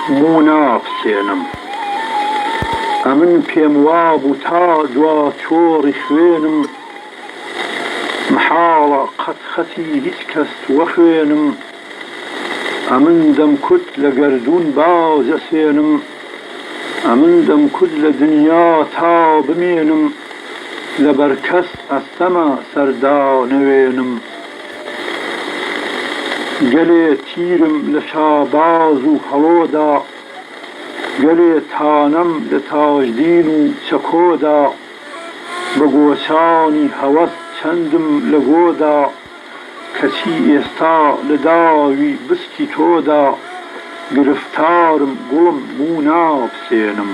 مونافسێنم ئەمن پێم وابوو تا دوا چۆڕی خوێنم محاڵە قەت خەتی هیچ کەس وەخوێنم ئەمن دەمکوت لە گەردوون باز ئەسێنم ئەمن دەمکوت لە دنیا تا بمێنم لەبەر کەس ئەستەمە سەردا نەوێنم گەلێ تیرم لە شاباز و هەڵۆدا گەلێ تانەم لە تاژدین و چەکۆدا بە گۆچانی هەوەس چەندم لە گۆدا کەچی ئێستا لە داوی بسکی تۆدا گرفتارم گوڵم بوو نابسێنم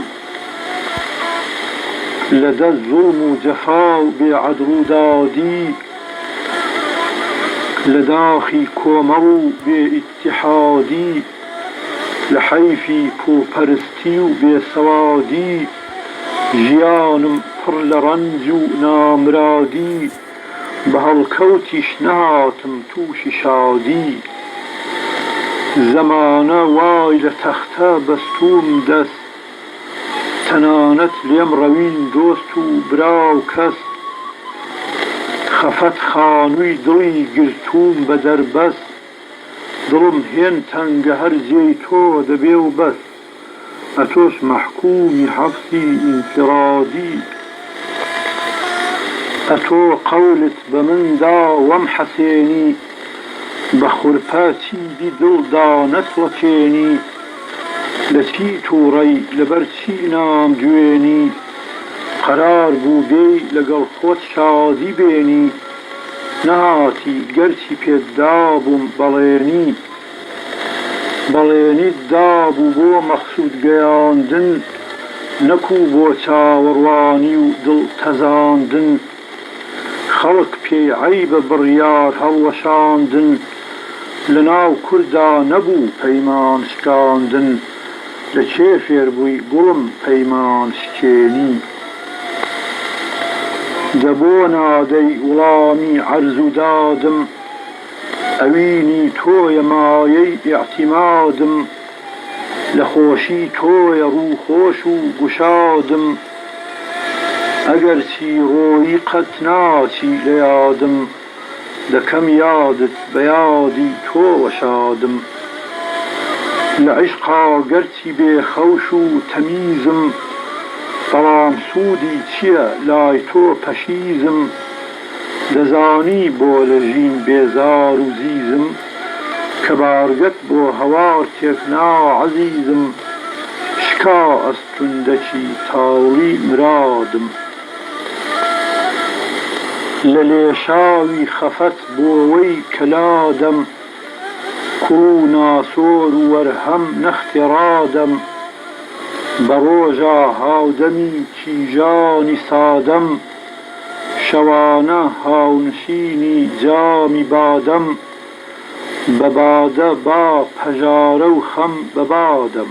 لە دەست زوڵم و جەفا و بێعەدڵ و دادی لە داخی کۆمەڵ و بێئیتیحادی لە حەیفی پوپەرستی و بێسەوادی ژیانم پڕ لە ڕەنج و نامرادی بە هەڵکەوتیش نەهاتم تووشی شادی زەمانە وای لە تەختە بەستوم دەست تەنانەت لێم ڕەوین دۆست و برا و کەس خەفەت خانووی دڵی گرتووم بە دەربەست دڵم هێن تەنگە هەرزێی تۆ دەبێ و بەس ئەتۆش مەحکومی حەبسی ئینفرادی ئەتۆ قەولت بە مندا وەم حەسێنی بە خورپە چیدی دڵدا نەسوەچێنی لە چی تووڕەی لەبەر چی نامجوێنی قەرار بوو بێی لەگەڵ خۆت شادی بێنی نەهاتی گەرچی پێت دابووم بەڵێنیت دابوو بۆ مەقسوود گەیاندن نەکوو بۆ چاوەڕوانی و دڵ تەزاندن خەڵک پێی عەیبە بڕیار هەڵوەشاندن لە ناو کوردا نەبوو پەیمان شکاندن لە کێ فێر بووی گوڵم پەیمان شکێنی دەبۆ نادەی وڵامی عەرز و دادم ئەوینی تۆیە مایەی ئیعتیمادم لە خۆشی تۆیە ڕووخۆش و گوشادم ئەگەرچی ڕۆیی قەت ناچی لە یادم دەکەم یادت بە یادی تۆوە شادم لە عیشقا گەرچی بێخەوش و تەمیزم بەڵام سوودی چییە لای تۆ پەشیزم دەزانی بۆ لە ژین بێزار و زیزم کە بارگەت بۆ هەوار تێکنا عەزیزم شکا ئەستوندەکی تاوڵی مرادم لە لێشاوی خەفەت بۆ وەی کەلادەم کوڵ و ناسۆر و وەرهەم نەختێڕادەم بە ڕۆژە هاودەمی کیژانی سادەم شەوانە هاونشینی جامی بادەم بە بادە با پەژارە و خەم بە بادەم